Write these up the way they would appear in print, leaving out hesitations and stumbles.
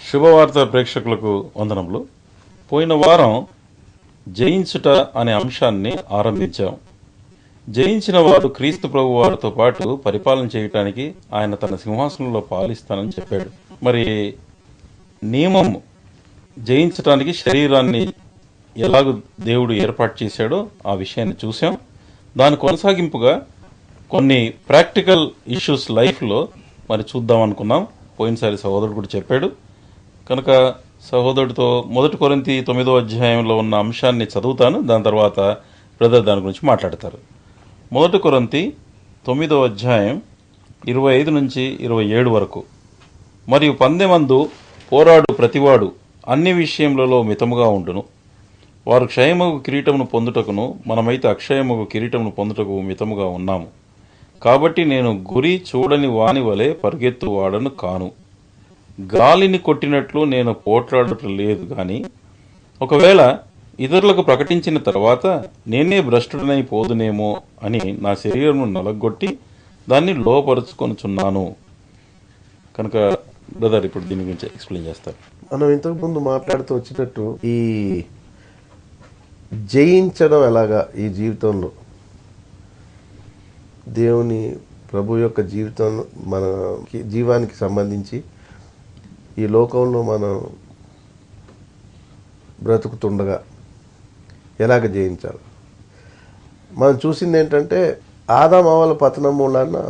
శుభవార్త ప్రేక్షకులకు వందనములు. పోయిన వారం జయించుట అనే అంశాన్ని ఆరంభించాం. జయించిన వారు క్రీస్తు ప్రభు వారితో పాటు పరిపాలన చేయటానికి ఆయన తన సింహాసనంలో పాలిస్తానని చెప్పాడు. మరి నియమం జయించటానికి శరీరాన్ని ఎలాగూ దేవుడు ఏర్పాటు చేశాడో ఆ విషయాన్ని చూసాం. దాని కొనసాగింపుగా కొన్ని ప్రాక్టికల్ ఇష్యూస్ లైఫ్లో మరి చూద్దాం అనుకున్నాం. పోయినసారి సహోదరుడు కూడా చెప్పాడు కనుక సహోదరుడితో 1 కొరింథీ 9వ అధ్యాయంలో ఉన్న అంశాన్ని చదువుతాను. దాని తర్వాత బ్రదర్ దాని గురించి మాట్లాడతారు. 1 కొరింథీ 9వ అధ్యాయం 25 నుంచి 27 వరకు. మరియు పందెమందు పోరాడు ప్రతివాడు అన్ని విషయములలో మితముగా ఉండును. వారు క్షయమగు కిరీటమును పొందుటకును మనమైతే అక్షయమగు కిరీటమును పొందుటకు మితముగా ఉన్నాము. కాబట్టి నేను గురి చూడని వాని వలె పరిగెత్తు వాడను కాను. గాలిని కొట్టినట్లు నేను పోట్లాడటం లేదు గాని ఒకవేళ ఇతరులకు ప్రకటించిన తర్వాత నేనే భ్రష్టుడనై పోదునేమో అని నా శరీరమును నలగొట్టి దాన్ని లోపరుచుకొనుచున్నాను. కనుక బ్రదర్ ఇప్పుడు దీని గురించి ఎక్స్ప్లెయిన్ చేస్తారు. మనం ఇంతకు ముందు మాట్లాడుతూ వచ్చినట్టు ఈ జయించడం ఎలాగా ఈ జీవితంలో దేవుని ప్రభు యొక్క జీవితం మన జీవానికి సంబంధించి ఈ లోకంలో మనం బ్రతుకుతుండగా ఎలాగ జయించాలి. మనం చూసింది ఏంటంటే ఆదాము అవ్వల పతనం మూలాన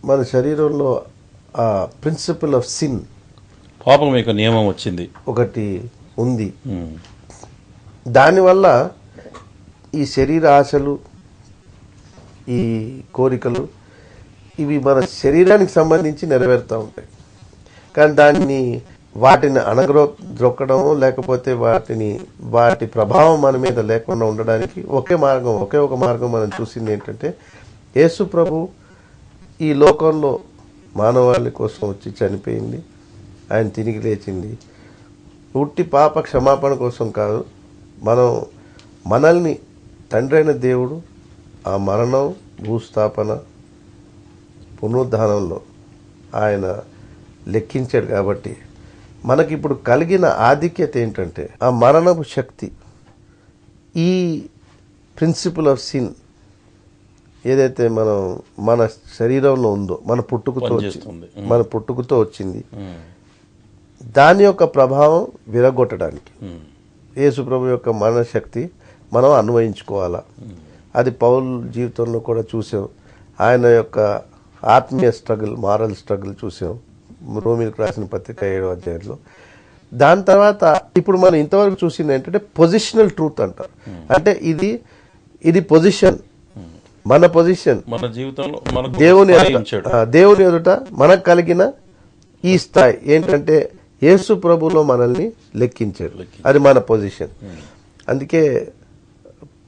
మన శరీరంలో ఆ ప్రిన్సిపల్ ఆఫ్ సిన్, పాపం యొక్క నియమం వచ్చింది, ఒకటి ఉంది. దానివల్ల ఈ శరీర ఆశలు, ఈ కోరికలు ఇవి మన శరీరానికి సంబంధించి నెరవేరుతూ ఉంటాయి. కానీ వాటిని ద్రొక్కడం లేకపోతే వాటి ప్రభావం మన మీద లేకుండా ఉండడానికి ఒకే ఒక మార్గం మనం చూసింది ఏంటంటే యేసు ప్రభు ఈ లోకంలో మానవాళి కోసం వచ్చి చనిపోయింది, ఆయన తిరిగి లేచింది. ఉట్టి పాప క్షమాపణ కోసం కాదు, మనల్ని తండ్రి అయిన దేవుడు ఆ మరణం, భూస్థాపన, పునరుద్ధానంలో ఆయన లెక్కించాడు. కాబట్టి మనకిప్పుడు కలిగిన ఆధిక్యత ఏంటంటే ఆ మరణపు శక్తి, ఈ ప్రిన్సిపల్ ఆఫ్ సిన్ ఏదైతే మన శరీరంలో ఉందో మన పుట్టుకతో వచ్చింది దాని యొక్క ప్రభావం విరగొట్టడానికి యేసు ప్రభు యొక్క మరణ శక్తి మనం అన్వయించుకోవాలా. అది పౌలు జీవితంలో కూడా చూసాం. ఆయన యొక్క ఆత్మీయ స్ట్రగుల్, మారల్ స్ట్రగుల్ చూసాం రోమీలకు రాసిన పత్రిక 7వ అధ్యాయంలో. దాని తర్వాత ఇప్పుడు మనం ఇంతవరకు చూసింది ఏంటంటే పొజిషనల్ ట్రూత్ అంటారు. అంటే ఇది పొజిషన్, మన పొజిషన్, మన జీవితంలో దేవుని ఎదుట మనకు కలిగిన ఈ స్థాయి ఏంటంటే యేసు ప్రభులో మనల్ని లెక్కించారు. అది మన పొజిషన్. అందుకే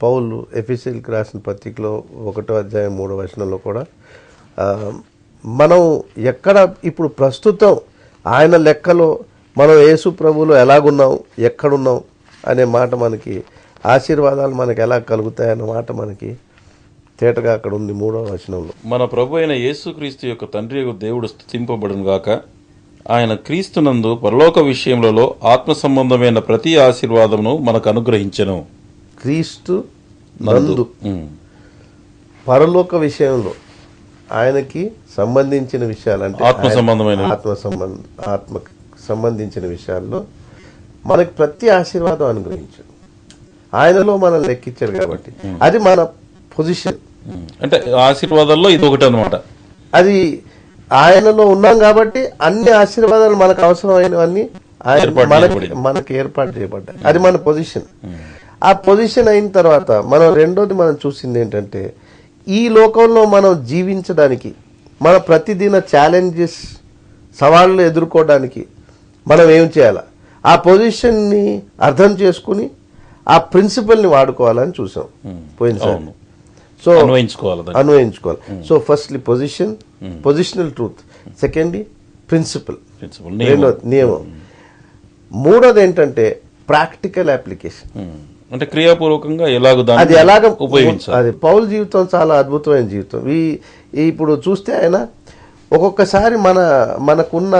పౌలు ఎఫెసీయులకు రాసిన పత్రికలో 1వ అధ్యాయం 3వ వచనంలో కూడా మనం ఎక్కడ ఇప్పుడు ప్రస్తుతం ఆయన లెక్కలో మనం యేసు ప్రభువులో ఎలాగున్నాం, ఎక్కడున్నాం అనే మాట మనకి ఆశీర్వాదాలు మనకు ఎలా కలుగుతాయన్న మాట మనకి తేటగా అక్కడ ఉంది 3వ వచనంలో. మన ప్రభు అయిన యేసుక్రీస్తు యొక్క తండ్రి యొక్క దేవుడు స్తుతింపబడును గాక. ఆయన క్రీస్తునందు పరలోక విషయములలో ఆత్మ సంబంధమైన ప్రతి ఆశీర్వాదమును మనకు అనుగ్రహించెను. క్రీస్తు నందు పరలోక విషయంలో ఆయనకి సంబంధించిన విషయాలు అంటే ఆత్మ సంబంధమైన ఆత్మకు సంబంధించిన విషయాల్లో మనకి ప్రతి ఆశీర్వాదం అనుగ్రహించాడు. ఆయనలో మనం లెక్కించాడు కాబట్టి అది మన పొజిషన్. అంటే ఆశీర్వాదాల్లో ఇది ఒకటి అనమాట. అది ఆయనలో ఉన్నాం కాబట్టి అన్ని ఆశీర్వాదాలు మనకు అవసరమైనవన్నీ మనకి ఏర్పాటు చేయబడ్డాయి. అది మన పొజిషన్. ఆ పొజిషన్ అయిన తర్వాత రెండోది మనం చూసింది ఏంటంటే, ఈ లోకంలో మనం జీవించడానికి, మన ప్రతిదిన ఛాలెంజెస్ సవాళ్ళు ఎదుర్కోవడానికి మనం ఏం చేయాలి, ఆ పొజిషన్ని అర్థం చేసుకుని ఆ ప్రిన్సిపల్ని వాడుకోవాలని చూసాం పోయినసారి. సో అన్వయించుకోవాలి. So firstly positional truth, secondly principle, రెండోది నియమం, మూడోది ఏంటంటే ప్రాక్టికల్ అప్లికేషన్, అంటే క్రియాపూర్వకంగా అది ఎలాగ ఉపయోగించాలి. అది పౌలు జీవితం చాలా అద్భుతమైన జీవితం. ఇప్పుడు చూస్తే ఆయన ఒక్కొక్కసారి మనకున్న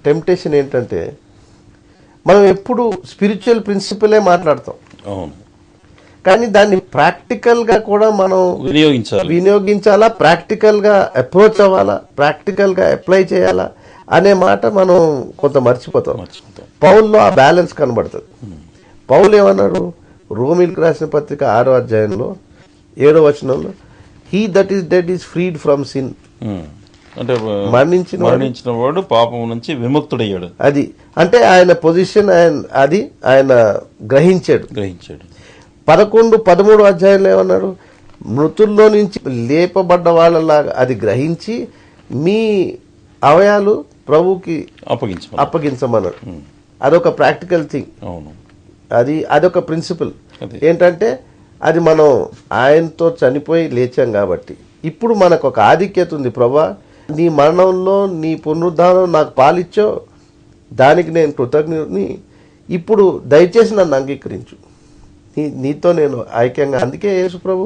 టెంప్టేషన్ ఏంటంటే, మనం ఎప్పుడు స్పిరిచువల్ ప్రిన్సిపలే మాట్లాడతాం, కానీ దాన్ని ప్రాక్టికల్గా కూడా మనం వినియోగించాలా, ప్రాక్టికల్గా అప్రోచ్ అవ్వాలా, ప్రాక్టికల్గా అప్లై చేయాలా అనే మాట మనం కొంత మర్చిపోతాం. పౌల్లో ఆ బ్యాలెన్స్ కనబడుతుంది. పౌలు ఏమన్నాడు, రోమిలకు రాసిన పత్రిక 6వ అధ్యాయంలో 7వ వచనంలో, he that is dead is ఫ్రీడ్ from sin, అంటే మరణించిన వాడు పాపం నుంచి విముక్తుడయ్యాడు. అది అంటే ఆయన పొజిషన్, ఆయన గ్రహించాడు. 11, 13 అధ్యాయంలో ఏమన్నాడు, మృతుల్లో నుంచి లేపబడ్డ వాళ్ళలాగా అది గ్రహించి మీ అవయాలు ప్రభుకి అప్పగించమన్నాడు. అదొక ప్రాక్టికల్ థింగ్. అదొక ప్రిన్సిపల్. ఏంటంటే అది మనం ఆయనతో చనిపోయి లేచాం కాబట్టి ఇప్పుడు మనకు ఒక ఆధిక్యత ఉంది. ప్రభా, నీ మరణంలో నీ పునరుద్ధానం నాకు పాలిచ్చో, దానికి నేను కృతజ్ఞని. ఇప్పుడు దయచేసి నన్ను అంగీకరించు, నీతో నేను ఐక్యంగా. అందుకే యేసు ప్రభు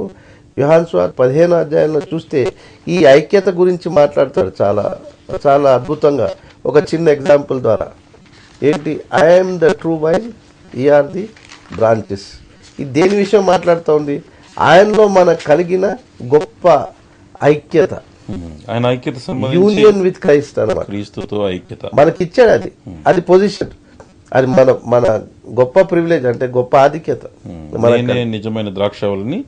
యోహాను సువార్త 15వ అధ్యాయంలో చూస్తే ఈ ఐక్యత గురించి మాట్లాడతాడు చాలా చాలా అద్భుతంగా. ఒక చిన్న ఎగ్జాంపుల్ ద్వారా ఏంటి, ఐఎమ్ ద ట్రూ వైన్, ఈ ఆర్ ది బ్రాంచెస్. ఇది దేని విషయం మాట్లాడుతూ ఉంది, ఆయనలో మనకు కలిగిన గొప్ప ఐక్యత, ఆయన ఐక్యత, యూనియన్ విత్ క్రైస్ట్ అన్నమాట. క్రీస్తుతో ఐక్యత మనకిచ్చాడు. అది పొజిషన్, అది మన గొప్ప ప్రివిలేజ్, అంటే గొప్ప ఆధిక్యత. నిజమైన ద్రాక్షావళిని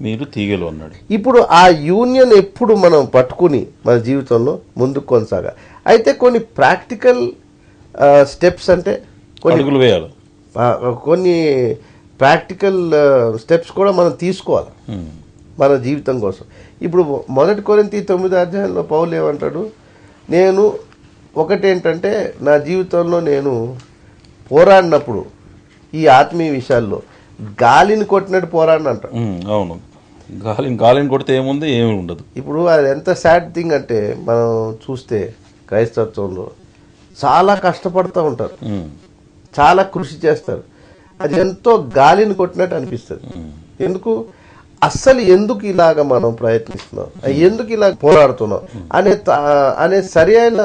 మీరు తీగలు అన్నాడు. ఇప్పుడు ఆ యూనియన్ ఎప్పుడు మనం పట్టుకుని మన జీవితంలో ముందుకు కొనసాగా. అయితే కొన్ని ప్రాక్టికల్ స్టెప్స్, అంటే అడుగులు వేయాలి, కొన్ని ప్రాక్టికల్ స్టెప్స్ కూడా మనం తీసుకోవాలి మన జీవితం కోసం. ఇప్పుడు 1 కొరింథీ 9వ అధ్యాయంలో పౌలు ఏమంటాడు, నేను ఒకటేంటంటే నా జీవితంలో నేను పోరాడినప్పుడు ఈ ఆత్మీయ విషయాల్లో గాలిని కొట్టినట్టు పోరాడిన అంటాడు. అవును, గాలిని కొడితే ఏముంది, ఏమి ఉండదు. ఇప్పుడు అది ఎంత సాడ్ థింగ్ అంటే, మనం చూస్తే క్రైస్తత్వంలో చాలా కష్టపడుతూ ఉంటారు, చాలా కృషి చేస్తారు, అది ఎంతో గాలిని కొట్టినట్టు అనిపిస్తుంది. ఎందుకు ఇలాగ మనం ప్రయత్నిస్తున్నాం, ఎందుకు ఇలా పోరాడుతున్నాం అనే సరి అయిన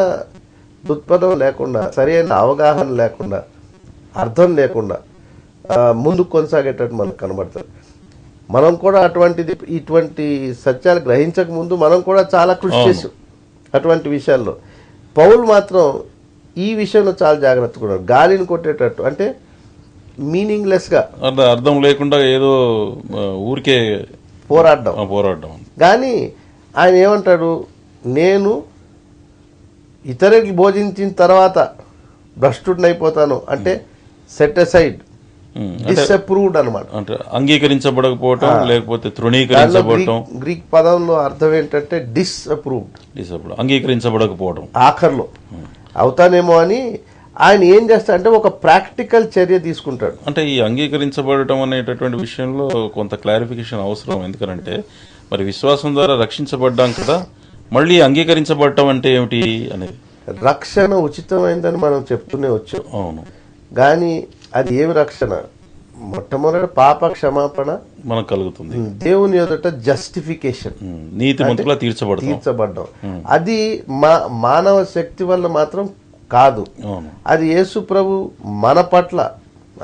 దృక్పథం లేకుండా, సరి అయిన అవగాహన లేకుండా, అర్థం లేకుండా ముందుకు కొనసాగేటట్టు మనకు కనబడుతుంది. మనం కూడా ఇటువంటి సత్యాలు గ్రహించక ముందు మనం కూడా చాలా కృషి చేసాం అటువంటి విషయాల్లో. పౌలు మాత్రం ఈ విషయంలో చాలా జాగ్రత్తగా ఉన్నారు. గాలిని కొట్టేటట్టు అంటే మీనింగ్లెస్ గా, అర్థం లేకుండా ఏదో ఊరికే పోరాడడం. కానీ ఆయన ఏమంటాడు, నేను ఇతరులకి బోధించిన తర్వాత భ్రష్టుడిని అయిపోతాను అంటే సెట్ అసైడ్, డిసప్రూవ్డ్ అనమాట. అంటే అంగీకరించబడకపోవటం, లేకపోతే తృణీకరించబడటం. గ్రీక్ పదంలో అర్థం ఏంటంటే డిసప్రూవ్డ్, అంగీకరించబడకపోవడం. ఆఖర్లో అవుతానేమో అని ఆయన ఏం చేస్తాడంటే ఒక ప్రాక్టికల్ చర్య తీసుకుంటాడు. అంటే ఈ అంగీకరించబడటం అనేటటువంటి విషయంలో కొంత క్లారిఫికేషన్ అవసరం. ఎందుకంటే మరి విశ్వాసం ద్వారా రక్షించబడ్డాం కదా, మళ్ళీ అంగీకరించబడటం అంటే ఏమిటి అనేది. రక్షణ ఉచితమైందని మనం చెప్తూనే వచ్చాం. అవును, కానీ అది ఏమి రక్షణ, మొట్టమొదటి పాప క్షమాపణ మనకు కలుగుతుంది. దేవుని ఎదుట జస్టిఫికేషన్, నీతిమంతులుగా తీర్చబడ్డాం. అది మానవ శక్తి వల్ల మాత్రం కాదు. అది యేసు ప్రభు మన పట్ల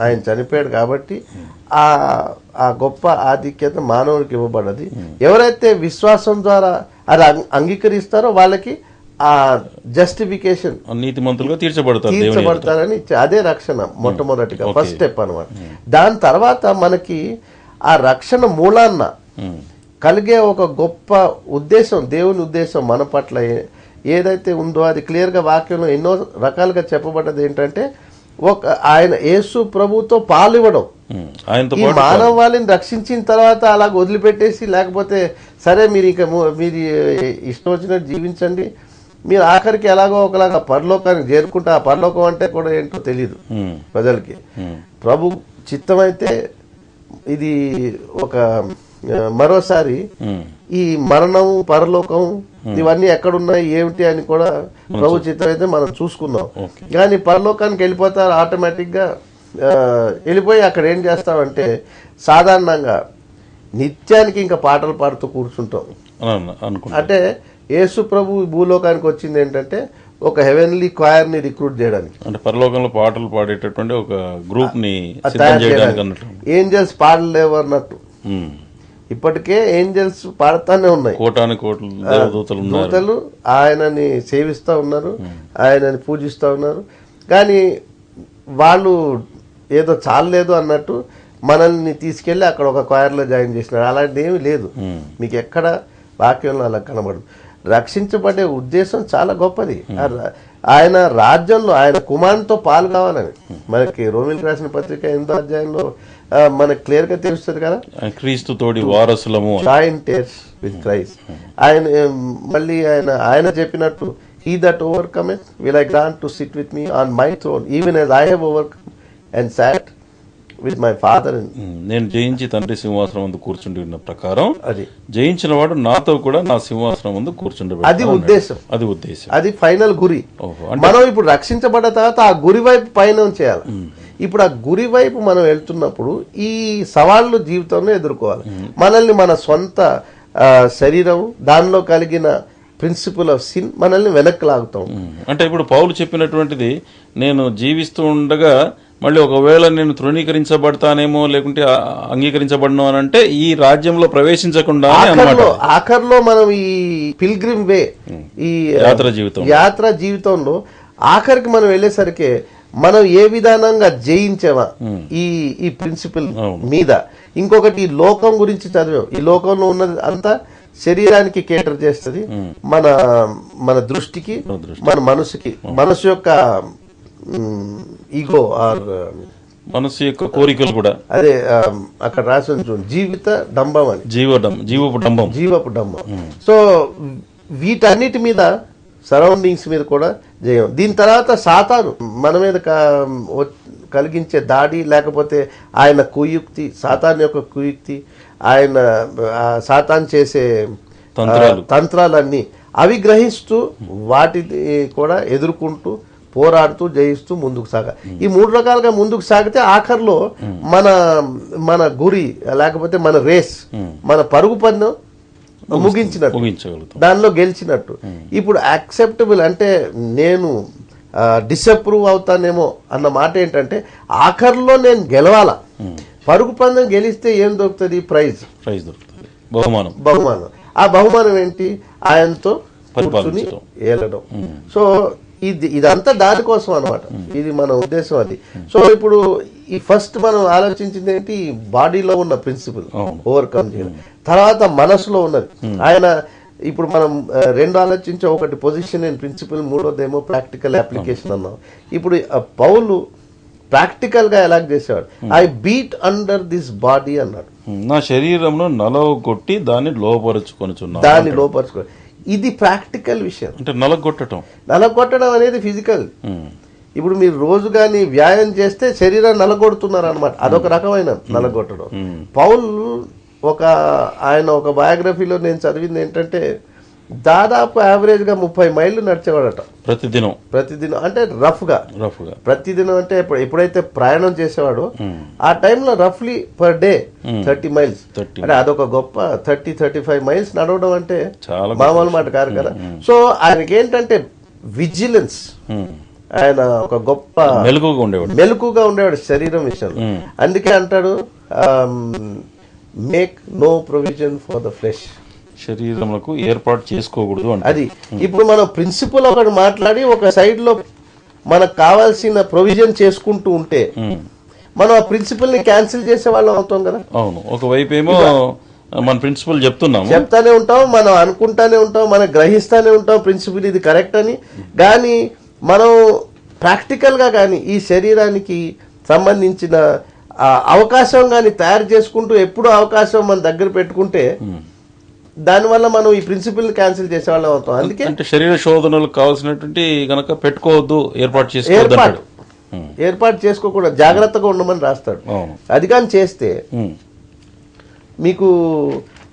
ఆయన చనిపోయాడు కాబట్టి ఆ గొప్ప ఆధిక్యత మానవుడికి ఇవ్వబడ్డది. ఎవరైతే విశ్వాసం ద్వారా అది అంగీకరిస్తారో వాళ్ళకి ఆ జస్టిఫికేషన్, నీతిమంతులుగా తీర్చబడతారని అదే రక్షణ మొట్టమొదటిగా ఫస్ట్ స్టెప్ అనమాట. దాని తర్వాత మనకి ఆ రక్షణ మూలాన్న కలిగే ఒక గొప్ప ఉద్దేశం, దేవుని ఉద్దేశం మన పట్ల ఏదైతే ఉందో అది క్లియర్గా వాక్యంలో ఎన్నో రకాలుగా చెప్పబడ్డది. ఏంటంటే ఆయన యేసు ప్రభుతో పాలివ్వడం. ఈ మానవాళిని రక్షించిన తర్వాత అలాగ వదిలిపెట్టేసి, లేకపోతే సరే మీరు ఇష్టం వచ్చినట్టు జీవించండి, మీరు ఆఖరికి ఎలాగో ఒకలాగా పరలోకానికి చేరుకుంటే, ఆ పరలోకం అంటే కూడా ఏంటో తెలియదు ప్రజలకి. ప్రభు చిత్తమైతే ఇది ఒక మరోసారి ఈ మరణము, పరలోకం ఇవన్నీ ఎక్కడున్నాయి ఏమిటి అని కూడా ప్రభు చిత్తం అయితే మనం చూసుకుందాం. కానీ పరలోకానికి వెళ్ళిపోతారు ఆటోమేటిక్ గా. వెళ్ళిపోయి అక్కడ ఏం చేస్తామంటే సాధారణంగా నిత్యానికి ఇంకా పాటలు పాడుతూ కూర్చుంటాం. అంటే యేసు ప్రభు భూలోకానికి వచ్చింది ఏంటంటే ఒక హెవెన్లీ క్వైర్ ని రిక్రూట్ చేయడానికి, అంటే పరలోకంలో పాటలు పాడేటటువంటి ఒక గ్రూప్ ని ఏంజల్స్ పాడలేవు అన్నట్టు. ఇప్పటికే ఏంజల్స్ పాడుతానే ఉన్నాయి, కోటాను కోట్ల దూతలు ఆయనని సేవిస్తూ ఉన్నారు, ఆయనని పూజిస్తూ ఉన్నారు. కానీ వాళ్ళు ఏదో చాలలేదు అన్నట్టు మనల్ని తీసుకెళ్లి అక్కడ ఒక క్వైర్లో జాయిన్ చేసినారు. అలాంటిది ఏమీ లేదు, మీకు ఎక్కడ వాక్యంలో అలా కనబడదు. రక్షించబడే ఉద్దేశం చాలా గొప్పది. ఆయన రాజ్యంలో ఆయన కుమారునితో పాలు కావాలని మనకి రోమిలకు రాసిన పత్రిక 8వ అధ్యాయంలో మనకు క్లియర్ గా తెలుస్తుంది కదా, క్రీస్తు తోడి వారసులము, జాయింటర్స్ విత్ క్రైస్ట్. ఆయన మళ్ళీ ఆయన చెప్పినట్టు he that overcometh will I grant to sit with me on my throne even as I have overcome and sat with my father. నేను జయించి తండ్రి సింహాసనం ముందు కూర్చుండి ఉన్న ప్రకారం అది జయించిన వాడు నాతో కూడా నా సింహాసనం ముందు కూర్చుండి. అది ఉద్దేశం, అది ఫైనల్ గురి. మనం ఇప్పుడు రక్షించబడ్డ తర్వాత ఆ గురి వైపు పయనం చేయాలి. ఇప్పుడు ఆ గురి వైపు మనం వెళ్తున్నప్పుడు ఈ సవాళ్లు జీవితంలో ఎదుర్కోవాలి. మనల్ని మన సొంత శరీరం, దానిలో కలిగిన ప్రిన్సిపల్ ఆఫ్ సిన్ మనల్ని వెనక్కి లాగుతాం. అంటే ఇప్పుడు పౌలు చెప్పినటువంటిది, నేను జీవిస్తూ ఉండగా మళ్ళీ ఒకవేళ నేను తృణీకరించబడతానేమో లేకుంటే అంగీకరించబడను అని అంటే ఈ రాజ్యంలో ప్రవేశించకుండా ఆఖర్లో మనం ఈ పిల్గ్రిమ్ వే, ఈ యాత్ర జీవితంలో ఆఖరికి మనం వెళ్ళేసరికి మనం ఏ విధానంగా జయించామా ఈ ప్రిన్సిపల్ మీద. ఇంకొకటి, ఈ లోకం గురించి చదివాం. ఈ లోకంలో ఉన్నది అంతా శరీరానికి కేటర్ చేస్తుంది, మన దృష్టికి, మన మనసుకి, మనసు యొక్క ఈగో ఆర్ మనసు యొక్క కోరికలు కూడా. అదే అక్కడ రాసి జీవిత డంబం అని, జీవపు డంబం. సో వీటన్నిటి మీద, సరౌండింగ్స్ మీద కూడా జయం. దీని తర్వాత సాతాను మన మీద కలిగించే దాడి, లేకపోతే ఆయన కుయుక్తి, సాతాను యొక్క కుయుక్తి, ఆయన సాతాను చేసే తంత్రాలన్నీ అవి గ్రహిస్తూ వాటిని కూడా ఎదుర్కొంటూ పోరాడుతూ జయిస్తూ ముందుకు ఈ 3 రకాలుగా ముందుకు సాగితే ఆఖరిలో మన గురి, లేకపోతే మన రేస్, మన పరుగు పందెం ముగించినట్టు, దానిలో గెలిచినట్టు. ఇప్పుడు యాక్సెప్టబుల్ అంటే నేను డిసప్రూవ్ అవుతానేమో అన్న మాట ఏంటంటే ఆఖరిలో నేను గెలవాలా. పరుగు పందెం గెలిస్తే ఏం దొరుకుతుంది? ప్రైజ్ దొరుకుతుంది, బహుమానం. ఆ బహుమానం ఏంటి? ఆయనతో కూర్చుని ఏలడం. సో ఇదంతా దానికోసం అనమాట, ఇది మన ఉద్దేశం అది. సో ఇప్పుడు ఈ ఫస్ట్ మనం ఆలోచించింది ఏంటి? బాడీలో ఉన్న ప్రిన్సిపల్ ఓవర్కమ్ చేయడం. తర్వాత మనసులో ఉన్నది ఆయన. ఇప్పుడు మనం 2 ఆలోచించే, ఒకటి పొజిషన్ అండ్ ప్రిన్సిపల్, మూడోదేమో ప్రాక్టికల్ అప్లికేషన్ అన్నాం. ఇప్పుడు పౌలు ప్రాక్టికల్ గా ఎలా చేసేవాడు? I beat under this body అన్నాడు. నా శరీరంలో నలగొట్టి దాన్ని లోపరుచుకో. ఇది ప్రాక్టికల్ విషయం. అంటే నలగొట్టడం అనేది ఫిజికల్. ఇప్పుడు మీరు రోజు కానీ వ్యాయామం చేస్తే శరీరాన్ని నలగొడుతున్నారు అనమాట, అదొక రకమైన నలగొట్టడం. పౌలు ఆయన ఒక బయోగ్రఫీలో నేను చదివింది ఏంటంటే, దాదాపు యావరేజ్ గా 30 మైళ్ళు నడిచేవాడట ప్రతిదినం అంటే రఫ్ గా ప్రతిదినం అంటే ఎప్పుడైతే ప్రయాణం చేసేవాడో ఆ టైంలో రఫ్లీ పర్ డే 30 మైల్స్ అంటే అదొక గొప్ప 30-35 మైల్స్ నడవడం అంటే మామూలు మాట కాదు కదా. సో ఆయనకి ఏంటంటే విజిలెన్స్, ఆయన ఒక గొప్ప మెలకుగా ఉండేవాడు శరీరం విషయంలో. అందుకే అంటాడు make no provision for the flesh, శరీరములకు ఏర్పాటు చేసుకోకూడదు. అది ఇప్పుడు మనం ప్రిన్సిపల్ ఒకటి మాట్లాడి ఒక సైడ్ లో మనకు కావాల్సిన ప్రొవిజన్ చేసుకుంటూ ఉంటే మనం ఆ ప్రిన్సిపల్ ని క్యాన్సిల్ చేసే వాళ్ళం అవుతాం కదా. అవును, ఒకవైపు ఏమో మన ప్రిన్సిపల్ చెప్తానే ఉంటాం, మనం అనుకుంటానే ఉంటాం, మనం గ్రహిస్తానే ఉంటాం ప్రిన్సిపల్ ఇది కరెక్ట్ అని. కానీ మనం ప్రాక్టికల్ గా కానీ ఈ శరీరానికి సంబంధించిన అవకాశం కానీ తయారు చేసుకుంటూ ఎప్పుడు అవకాశం మన దగ్గర పెట్టుకుంటే దానివల్ల మనం ఈ ప్రిన్సిపల్ ని క్యాన్సిల్ చేసేవాళ్ళం అవుతాం. అందుకే అంటే శరీర శోధనలకు కావాల్సినటువంటి గనక పెట్టుకోవద్దు, ఏర్పాటు చేసుకోకూడదు, జాగ్రత్తగా ఉండమని రాస్తాడు. అది కానీ చేస్తే మీకు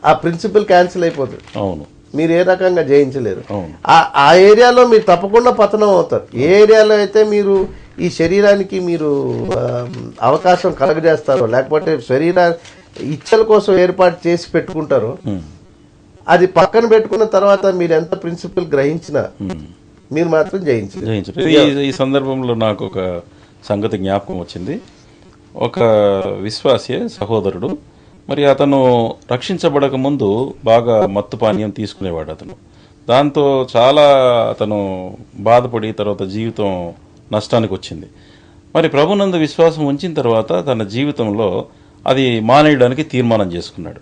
ఆ ప్రిన్సిపల్ క్యాన్సిల్ అయిపోతుంది. అవును, మీరు ఏ రకంగా జయించలేరు. ఆ ఏరియాలో మీరు తప్పకుండా పతనం అవుతారు. ఏ ఏరియాలో అయితే మీరు ఈ శరీరానికి మీరు అవకాశం కలగజేస్తారో, లేకపోతే శరీర ఇచ్చల కోసం ఏర్పాటు చేసి పెట్టుకుంటారో, అది పక్కన పెట్టుకున్న తర్వాత మీరు ఎంత ప్రిన్సిపల్ గ్రహించినా మీరు మాత్రం జయించలేరు. ఈ సందర్భంలో నాకు ఒక సంగతి జ్ఞాపకం వచ్చింది. ఒక విశ్వాసీ సహోదరుడు, మరి అతను రక్షించబడక ముందు బాగా మత్తు పానీయం తీసుకునేవాడు అతను. దాంతో చాలా అతను బాధపడి తర్వాత జీవితం నష్టానికి వచ్చింది. మరి ప్రభునందు విశ్వాసం ఉంచిన తర్వాత తన జీవితంలో అది మానేయడానికి తీర్మానం చేసుకున్నాడు.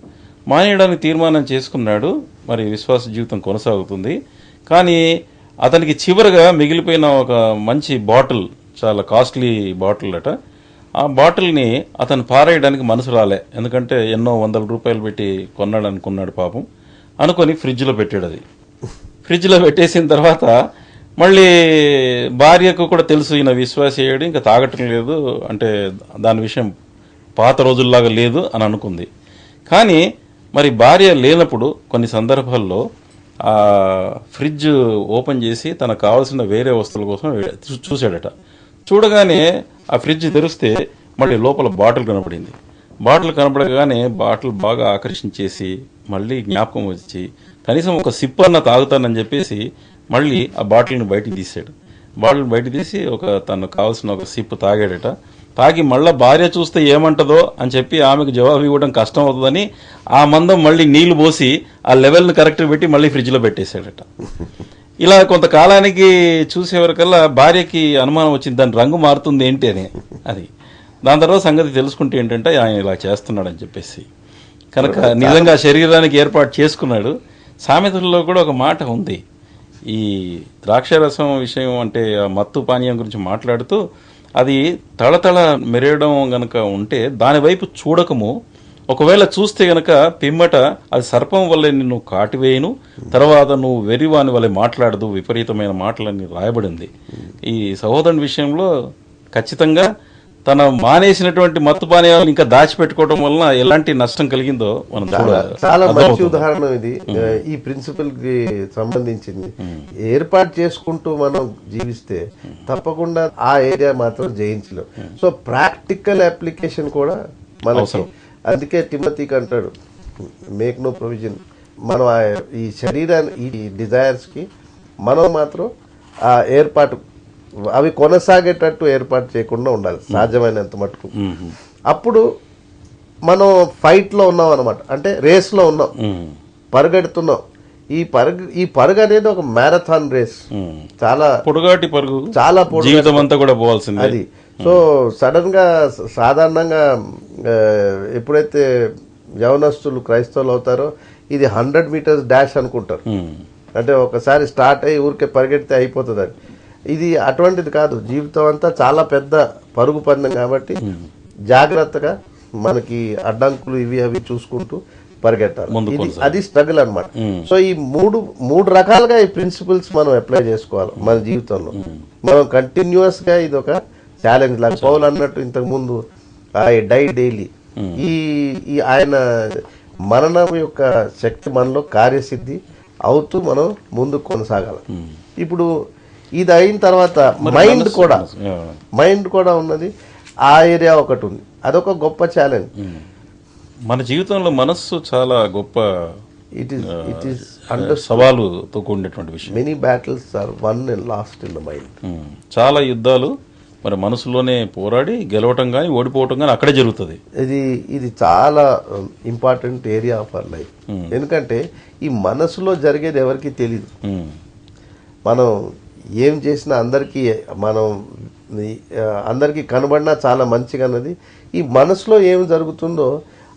మరి విశ్వాస జీవితం కొనసాగుతుంది. కానీ అతనికి చివరగా మిగిలిపోయిన ఒక మంచి బాటిల్, చాలా కాస్ట్లీ బాటిల్ అట. ఆ బాటిల్ని అతను పారేయడానికి మనసు రాలే, ఎందుకంటే ఎన్నో ₹100 పెట్టి కొన్నాడు అనుకున్నాడు పాపం. అనుకొని ఫ్రిడ్జ్లో పెట్టాడు. అది ఫ్రిడ్జ్లో పెట్టేసిన తర్వాత మళ్ళీ భార్యకు కూడా తెలుసు ఈయన విశ్వాస అయ్యాడు, ఇంకా తాగటం లేదు, అంటే దాని విషయం పాత రోజుల్లాగా లేదు అని అనుకుంది. కానీ మరి భార్య లేనప్పుడు కొన్ని సందర్భాల్లో ఆ ఫ్రిడ్జ్ ఓపెన్ చేసి తనకు కావాల్సిన వేరే వస్తువుల కోసం చూశాడట. చూడగానే ఆ ఫ్రిడ్జ్ తెరిస్తే మళ్ళీ లోపల బాటిల్ కనపడింది. బాటిల్ కనపడగానే బాటిల్ బాగా ఆకర్షించేసి మళ్ళీ జ్ఞాపకం వచ్చి కనీసం ఒక సిప్ అన్న తాగుతానని చెప్పేసి మళ్ళీ ఆ బాటిల్ని బయటికి తీసాడు. బాటిల్ బయట తీసి తనకు కావాల్సిన ఒక సిప్ తాగాడట. తాగి మళ్ళా భార్య చూస్తే ఏమంటదో అని చెప్పి ఆమెకు జవాబు ఇవ్వడం కష్టం అవుతుందని ఆ మందం మళ్ళీ నీళ్లు పోసి ఆ లెవెల్ని కరెక్ట్ పెట్టి మళ్ళీ ఫ్రిడ్జ్లో పెట్టేశాడట. ఇలా కొంతకాలానికి చూసేవరకల్లా భార్యకి అనుమానం వచ్చింది, దాని రంగు మారుతుంది ఏంటి అని. అది దాని తర్వాత సంగతి తెలుసుకుంటే ఏంటంటే ఆయన ఇలా చేస్తున్నాడని చెప్పేసి కనుక నిజంగా శరీరానికి ఏర్పాటు చేసుకున్నాడు. సామెతల్లో కూడా ఒక మాట ఉంది, ఈ ద్రాక్షరసం విషయం అంటే మత్తు పానీయం గురించి మాట్లాడుతూ అది తళతళ మెరేయడం గనక ఉంటే దాని వైపు చూడకము, ఒకవేళ చూస్తే గనక పిమ్మట అది సర్పం వల్లే నిన్ను కాటివేయను, తర్వాత నువ్వు వెర్రివాని వల్లే మాట్లాడదు, విపరీతమైన మాటలని రాయబడింది. ఈ సహోదరుని విషయంలో ఖచ్చితంగా తన మానేసినటువంటి మత్తు పానీయాలను ఇంకా దాచిపెట్టుకోవడం వలన ఎలాంటి నష్టం కలిగిందో మనం చాలా మంచి ఉదాహరణ ఇది. ఈ ప్రిన్సిపల్ కి సంబంధించింది ఏర్పాటు చేసుకుంటూ మనం జీవిస్తే తప్పకుండా ఆ ఏరియా మాత్రం జయించలేం. సో ప్రాక్టికల్ అప్లికేషన్ కూడా మనకి, అందుకే తిమోతికి అంటాడు మేక్ నో ప్రొవిజన్. మనం ఈ శరీరాన్ని ఈ డిజైర్స్ కి మనం మాత్రం ఆ ఏర్పాటు అవి కొనసాగేటట్టు ఏర్పాటు చేయకుండా ఉండాలి సాధ్యమైనంత మటుకు. అప్పుడు మనం ఫైట్ లో ఉన్నాం అనమాట, అంటే రేస్ లో ఉన్నాం, పరుగెడుతున్నాం. ఈ పరుగు అనేది ఒక మ్యారథాన్ రేస్, చాలా పొడుగాటి పరుగు, చాలా జీవితం అంతా కూడా పోవాల్సింది అది. సో సడన్ గా సాధారణంగా ఎప్పుడైతే యవనస్తులు క్రైస్తవులు అవుతారో ఇది 100 మీటర్స్ డాష్ అనుకుంటారు, అంటే ఒకసారి స్టార్ట్ అయ్యి ఊరికే పరిగెడితే అయిపోతుంది అని. ఇది అటువంటిది కాదు, జీవితం అంతా చాలా పెద్ద పరుగు పందెం కాబట్టి జాగ్రత్తగా మనకి అడ్డంకులు ఇవి అవి చూసుకుంటూ పరిగెట్టాలి. అది స్ట్రగుల్ అనమాట. సో ఈ మూడు రకాలుగా ఈ ప్రిన్సిపల్స్ మనం అప్లై చేసుకోవాలి మన జీవితంలో. మనం కంటిన్యూస్ గా ఇది ఒక ఛాలెంజ్ లాగా పౌలు అన్నట్టు ఇంతకు ముందు ఐ డై డైలీ. ఈ ఆయన మరణం యొక్క శక్తి మనలో కార్యసిద్ధి అవుతూ మనం ముందుకు కొనసాగాలి. ఇప్పుడు ఇది అయిన తర్వాత మైండ్ కూడా ఉన్నది, ఆ ఏరియా ఒకటి ఉంది, అదొక గొప్ప ఛాలెంజ్. మన జీవితంలో మనస్సు చాలా గొప్ప ఇట్ ఈస్ సవాలుతో కూడినటువంటి విషయం. Many battles are won and lost in the mind. చాలా యుద్ధాలు మరి మనసులోనే పోరాడి గెలవటం కానీ ఓడిపోవటం కానీ అక్కడే జరుగుతుంది. ఇది చాలా important area of our life. ఎందుకంటే ఈ మనసులో జరిగేది ఎవరికి తెలియదు. మనం ఏం చేసినా అందరికీ కనబడినా చాలా మంచిగా అన్నది. ఈ మనసులో ఏం జరుగుతుందో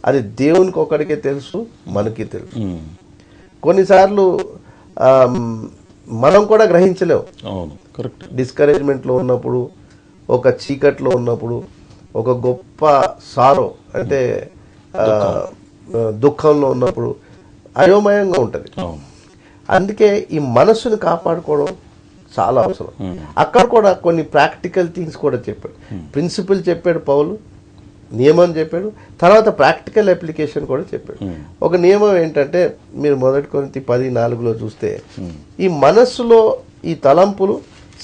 అది దేవునికి ఒకడికే తెలుసు, మనకి తెలుసు. కొన్నిసార్లు మనం కూడా గ్రహించలేము. డిస్కరేజ్మెంట్లో ఉన్నప్పుడు, ఒక చీకట్లో ఉన్నప్పుడు, ఒక గొప్ప సారో అంటే దుఃఖంలో ఉన్నప్పుడు అయోమయంగా ఉంటుంది. అందుకే ఈ మనస్సుని కాపాడుకోవడం చాలా అవసరం. అక్కడ కూడా కొన్ని ప్రాక్టికల్ థింగ్స్ కూడా చెప్పాడు. ప్రిన్సిపల్ చెప్పాడు పౌలు, నియమం చెప్పాడు, తర్వాత ప్రాక్టికల్ అప్లికేషన్ కూడా చెప్పాడు. ఒక నియమం ఏంటంటే మీరు 1 కొరింథీ 10:4 చూస్తే ఈ మనస్సులో ఈ తలంపులు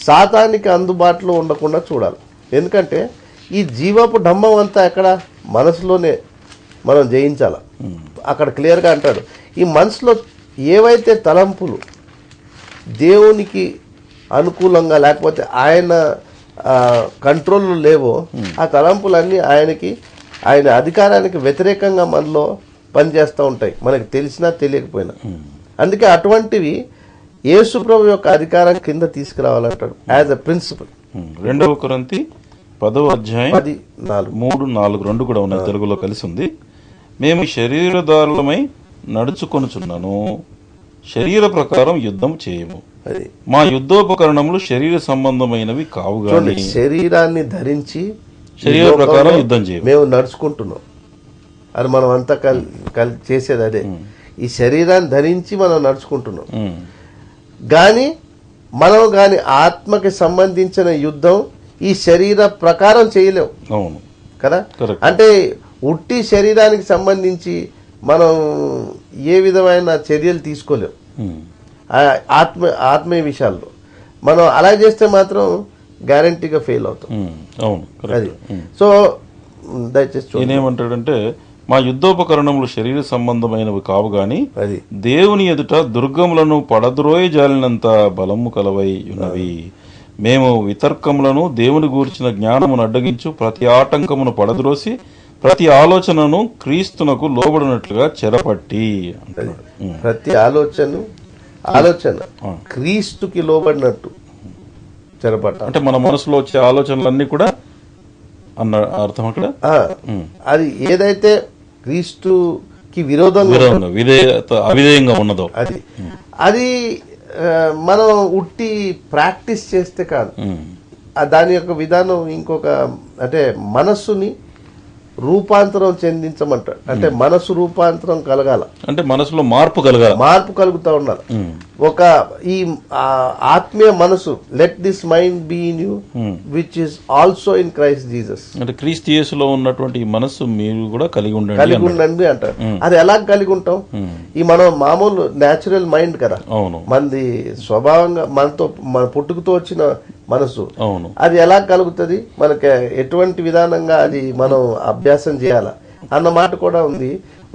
సాతానికి అందుబాటులో ఉండకుండా చూడాలి. ఎందుకంటే ఈ జీవపు డంబం అంతా ఎక్కడ మనసులోనే మనం జయించాల. అక్కడ క్లియర్గా అంటాడు, ఈ మనసులో ఏవైతే తలంపులు దేవునికి అనుకూలంగా లేకపోతే ఆయన కంట్రోల్లో లేవో ఆ తలంపులన్నీ ఆయన అధికారానికి వ్యతిరేకంగా మనలో పనిచేస్తూ ఉంటాయి, మనకి తెలిసినా తెలియకపోయినా. అందుకే అటువంటివి యేసు ప్రభు యొక్క అధికారం కింద తీసుకురావాలంటాడు యాజ్ అ ప్రిన్సిపల్. 2 కొరింథీ 10:3-4 కూడా ఉన్నాయి, తెలుగులో కలిసి ఉంది. మేము శరీరదారులమై నడుచుకొనుచున్నాను, శరీర ప్రకారం యుద్ధం చేయము, మా యుద్ధోపకరణములు శరీర సంబంధమైనవి కావు గాని శరీరాన్ని ధరించి శరీర ప్రకారం యుద్ధం చేయము. మేము నడుచుకుంటున్నాం, అది మనం అంతా చేసేది అదే. ఈ శరీరాన్ని ధరించి మనం నడుచుకుంటున్నాం గాని ఆత్మకి సంబంధించిన యుద్ధం ఈ శరీర ప్రకారం చేయలేము. అవును కదా. అంటే ఉట్టి శరీరానికి సంబంధించి మనం ఏ విధమైన చర్యలు తీసుకోలేము. ఆత్మీయ విషయాల్లో మనం అలా చేస్తే మాత్రం గ్యారంటీగా ఫెయిల్ అవుతాం. అది. సో దయచేసి ఏమంటాడంటే మా యుద్ధోపకరణములు శరీర సంబంధమైనవి కావు గాని దేవుని ఎదుట దుర్గములను పడద్రోయి జాలినంత బలము కలవై ఉన్నవి. మేము వితర్కములను దేవుని గూర్చిన జ్ఞానమును అడ్డగించు ప్రతి ఆటంకమును పడద్రోసి ప్రతి ఆలోచనను క్రీస్తునకు లోబడినట్లుగా చెరపట్టి. ప్రతి ఆలోచన క్రీస్తుకి లోబడినట్టు చెరపట్ట. అంటే మన మనసులో వచ్చే ఆలోచనలన్నీ కూడా అన్న అర్థం అక్కడ. అది ఏదైతే క్రీస్తుకి అవిధేయంగా ఉన్నదో అది మనం ఉట్టి ప్రాక్టీస్ చేస్తే కాదు. దాని యొక్క విధానం ఇంకొక అంటే మనస్సుని రూపాంతరం చెందించమంటాడు. అంటే మనసు రూపాంతరం కలగాల, అంటే మనసులో మార్పు కలుగుతా ఉండాలి. ఒక ఈ ఆత్మీయ మనసు let this mind be in you which is also in Christ Jesus. అంటే క్రీస్తు యేసులో ఉన్నటువంటి మనసు మీరు కూడా కలిగి ఉండండి అంటారు. అది ఎలా కలిగి ఉంటాం? ఈ మనం మామూలు న్యాచురల్ మైండ్ కదా, మనది స్వభావంగా మన పుట్టుకతో వచ్చిన మనసు. అది ఎలా కలుగుతుంది? మనకి ఎటువంటి విధానంగా అది మనం అభ్యాసం చేయాల అన్న మాట కూడా ఉంది.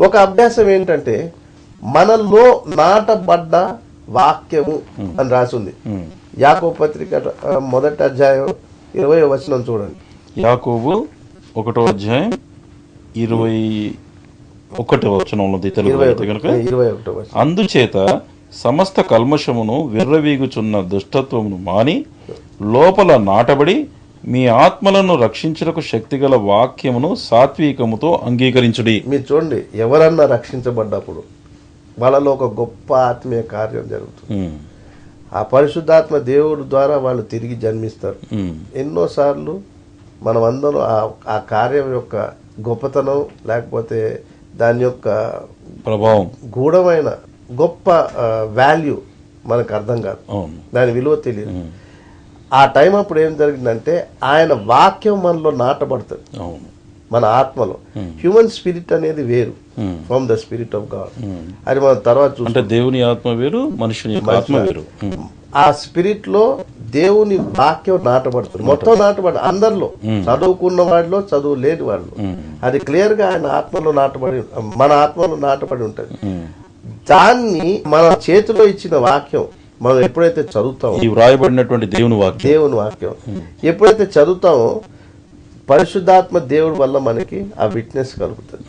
ఒక అభ్యాసం ఏంటంటే మనలో నాటబడ్డ వాక్యము అని రాసింది. యాకోబు పత్రిక 1వ అధ్యాయం 20వ వచనం చూడండి. యాకోబు 1వ అధ్యాయం 21వ వచనంలో అందుచేత సమస్త కల్మషమును విర్రవీగుచున్న దుష్టత్వమును మాని లోపల నాటబడి మీ ఆత్మలను రక్షించుటకు శక్తిగల వాక్యమును సాత్వికముతో అంగీకరించుడి. మీరు చూడండి, ఎవరన్నా రక్షించబడ్డప్పుడు వాళ్ళలో ఒక గొప్ప ఆత్మీయ కార్యం జరుగుతుంది. ఆ పరిశుద్ధాత్మ దేవుడు ద్వారా వాళ్ళు తిరిగి జన్మిస్తారు. ఎన్నోసార్లు మనం అందరం ఆ కార్యం యొక్క గొప్పతనం లేకపోతే దాని యొక్క ప్రభావం గూఢమైన గొప్ప వాల్యూ మనకు అర్థం కాదు, దాని విలువ తెలియదు. ఆ టైం అప్పుడు ఏం జరిగిందంటే ఆయన వాక్యం మనలో నాటబడుతుంది. మన ఆత్మలో. హ్యూమన్ స్పిరిట్ అనేది వేరు from the spirit of God. అది మనం తర్వాత చూస్తాం. అంటే దేవుని ఆత్మ వేరు, మనుషుని యొక్క ఆత్మ వేరు. ఆ స్పిరిట్ లో దేవుని వాక్యం నాటబడుతుంది, మొత్తం నాటబడి అందరిలో, చదువుకున్న వాడిలో, చదువు లేని వాడిలో. అది క్లియర్ గా ఆయన ఆత్మలో నాటబడి, మన ఆత్మలో నాటబడి ఉంటది. దాన్ని మన చేతిలో ఇచ్చిన వాక్యం మనం ఎప్పుడైతే చదువుతామో, ఈ వ్రాయబడినటువంటి దేవుని వాక్యం ఎప్పుడైతే చదువుతామో, పరిశుద్ధాత్మ దేవుడి వల్ల మనకి ఆ విట్నెస్ కలుగుతుంది,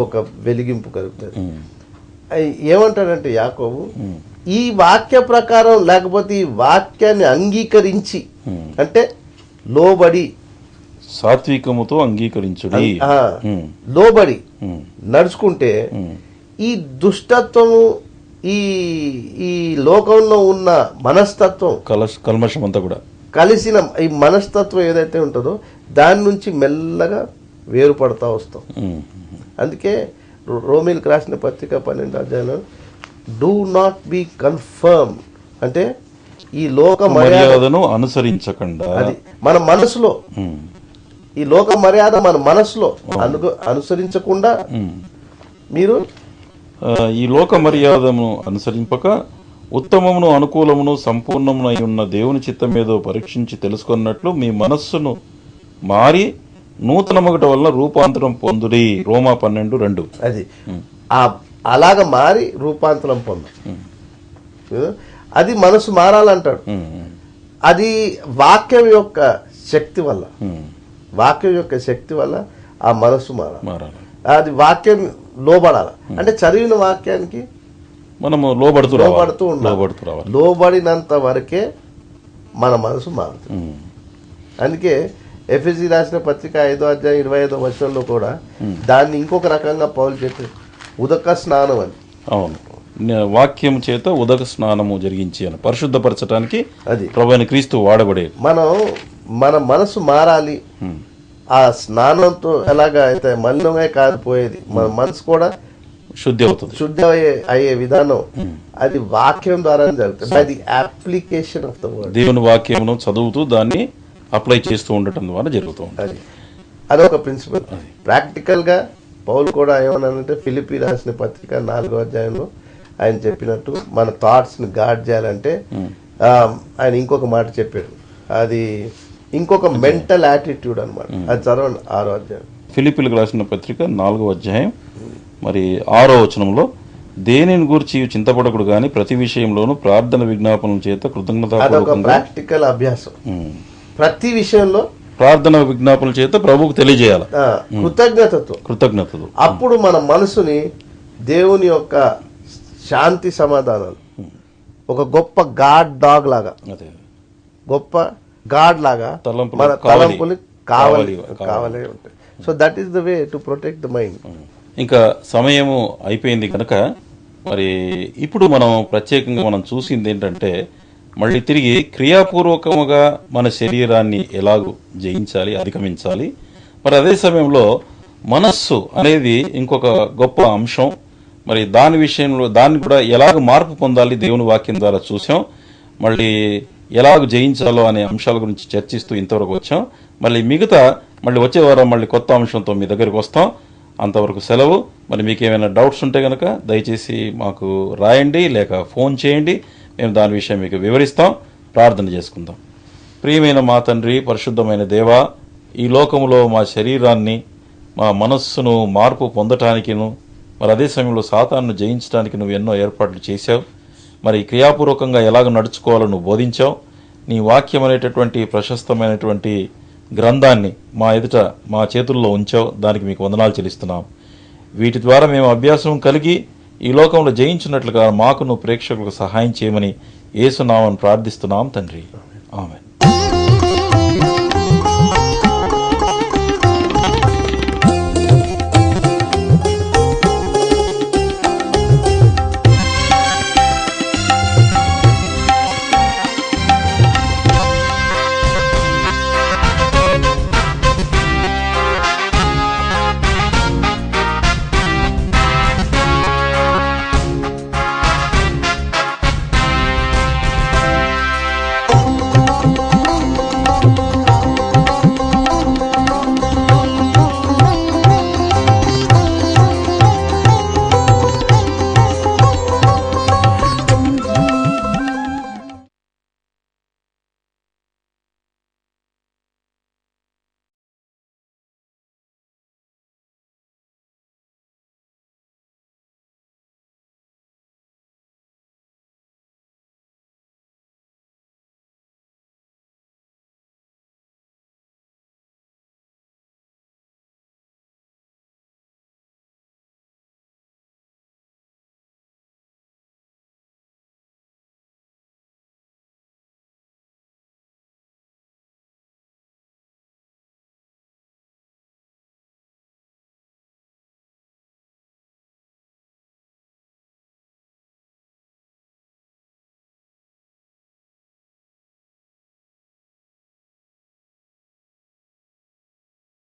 ఒక వెలిగింపు కలుగుతుంది. ఏమంటాడంటే యాకోబు, ఈ వాక్య ప్రకారం లేకపోతే ఈ వాక్యాన్ని అంగీకరించి, అంటే లోబడి, సాత్వికముతో అంగీకరించుడి, లోబడి నడుచుకుంటే ఈ దుష్టత్వము, ఈ లోకంలో ఉన్న మనస్తత్వం, కల్మషం అంతా కూడా కలిసిన ఈ మనస్తత్వం ఏదైతే ఉంటుందో దాని నుంచి మెల్లగా వేరుపడతా వస్తాం. అందుకే రోమిలకు రాసిన పత్రిక 12వ అధ్యాయంలో డూ నాట్ బి కన్ఫర్మ్, అంటే ఈ లోక మర్యాదను అనుసరించకుండా, అది మన మనసులో, ఈ లోక మర్యాద మన మనసులో అనుసరించకుండా మీరు ఈ లోక మర్యాదను అనుసరింపక ఉత్తమమును, అనుకూలమును, సంపూర్ణమును అయి ఉన్న దేవుని చిత్తం మీద పరీక్షించి తెలుసుకున్నట్లు మీ మనస్సును మారి నూతనమగట వల్ల రూపాంతరం పొందుడి. రోమా 12:2. అది అలాగ మారి రూపాంతరం పొందు. అది మనసు మారాలంటాడు. అది వాక్యం యొక్క శక్తి వల్ల, వాక్యం యొక్క శక్తి వల్ల ఆ మనసు మారాలి. అది వాక్యం లోబడాలి. అంటే చదివిన వాక్యానికి మనము లోబడుతూ లోబడినంత వరకే మన మనసు మారుతుంది. అందుకే ఎఫెసీ రాసిన పత్రిక 5వ అధ్యాయం 25వ వచనంలో కూడా దాన్ని ఇంకొక రకంగా పౌలు చెప్పారు, ఉదక స్నానం అని. అవును, వాక్యం చేత ఉదక స్నానము జరిగించి అని పరిశుద్ధపరచడానికి అది ప్రభువైన క్రీస్తు వాడబడే. మన మనసు మారాలి. ఆ స్నానంతో ఎలాగా అయితే మలినమే కాకపోయేది, మన మనసు కూడా శుద్ధి అవుతుంది. శుద్ధి అయ్యే విధానం అది వాక్యం ద్వారా జరుగుతుంది. అది అప్లికేషన్ ఆఫ్ ద వర్డ్. దేవుని వాక్యమును చదువుతూ దాన్ని అప్లై చేస్తూ ఉండటం ద్వారా జరుగుతూ ఉంటుంది. అదొక ప్రిన్సిపల్. ప్రాక్టికల్ గా పౌలు కూడా ఏమన్నానంటే ఫిలిప్పీ రాసిన పత్రిక 4వ అధ్యాయంలో ఆయన చెప్పినట్టు మన థాట్స్ ని గార్డ్ చేయాలంటే ఆయన ఇంకొక మాట చెప్పాడు, అది ఇంకొక మెంటల్ యాటిట్యూడ్ అనమాట. అది చదవండి 6వ అధ్యాయం. ఫిలిప్పీలకు రాసిన పత్రిక 4వ అధ్యాయం మరి 6వ వచనంలో, దేనిని గూర్చి చింతపడకుడు గాని ప్రతి విషయంలోనూ ప్రార్థన విజ్ఞాపనల చేత కృతజ్ఞతాపూర్వకంగా, ప్రాక్టికల్ అభ్యాసం, ప్రతి విషయంలో ప్రార్థన విజ్ఞాపనల చేత ప్రభువుకు తెలియజేయాలి కృతజ్ఞతతో. అప్పుడు మన మనసుని దేవుని యొక్క శాంతి సమాధానాలు, ఒక గొప్ప గాడ్ డాగ్ లాగా, గొప్ప గాడ్ లాగా మన తలంపులు కావాలి ఉంటాయి. So that is the way to protect the mind. ఇంకా సమయము అయిపోయింది కనుక మరి ఇప్పుడు మనం ప్రత్యేకంగా మనం చూసింది ఏంటంటే, మళ్ళీ తిరిగి క్రియాపూర్వకముగా మన శరీరాన్ని ఎలాగూ జయించాలి, అధిగమించాలి. మరి అదే సమయంలో మనస్సు అనేది ఇంకొక గొప్ప అంశం. మరి దాని విషయంలో దాన్ని కూడా ఎలాగ మార్పు పొందాలి దేవుని వాక్యం ద్వారా చూసాం. మళ్ళీ ఎలాగ జయించాలో అనే అంశాల గురించి చర్చిస్తూ ఇంతవరకు వచ్చాం. మళ్ళీ మిగతా మళ్ళీ వచ్చే వారం మళ్ళీ కొత్త అంశంతో మీ దగ్గరికి వస్తాం. అంతవరకు సెలవు. మరి మీకు ఏమైనా డౌట్స్ ఉంటే కనుక దయచేసి మాకు రాయండి, లేక ఫోన్ చేయండి. మేము దాని విషయం మీకు వివరిస్తాం. ప్రార్థన చేసుకుందాం. ప్రియమైన మా తండ్రి, పరిశుద్ధమైన దేవా, ఈ లోకంలో మా శరీరాన్ని, మా మనస్సును మార్పు పొందటానికిను, మరి అదే సమయంలో సాతాను జయించడానికి నువ్వు ఎన్నో ఏర్పాట్లు చేశావు. మరి క్రియాపూర్వకంగా ఎలాగ నడుచుకోవాలో నువ్వు బోధించావు. నీ వాక్యం అనేటటువంటి ప్రశస్తమైనటువంటి గ్రంథాన్ని మా ఎదుట మా చేతుల్లో ఉంచావు. దానికి మీకు వందనాలు చెల్లిస్తున్నాం. వీటి ద్వారా మేము అభ్యాసం కలిగి ఈ లోకంలో జయించినట్లుగా మాకును ప్రేక్షకులకు సహాయం చేయమని యేసు నామమున ప్రార్థిస్తున్నాం తండ్రి. ఆమేన్.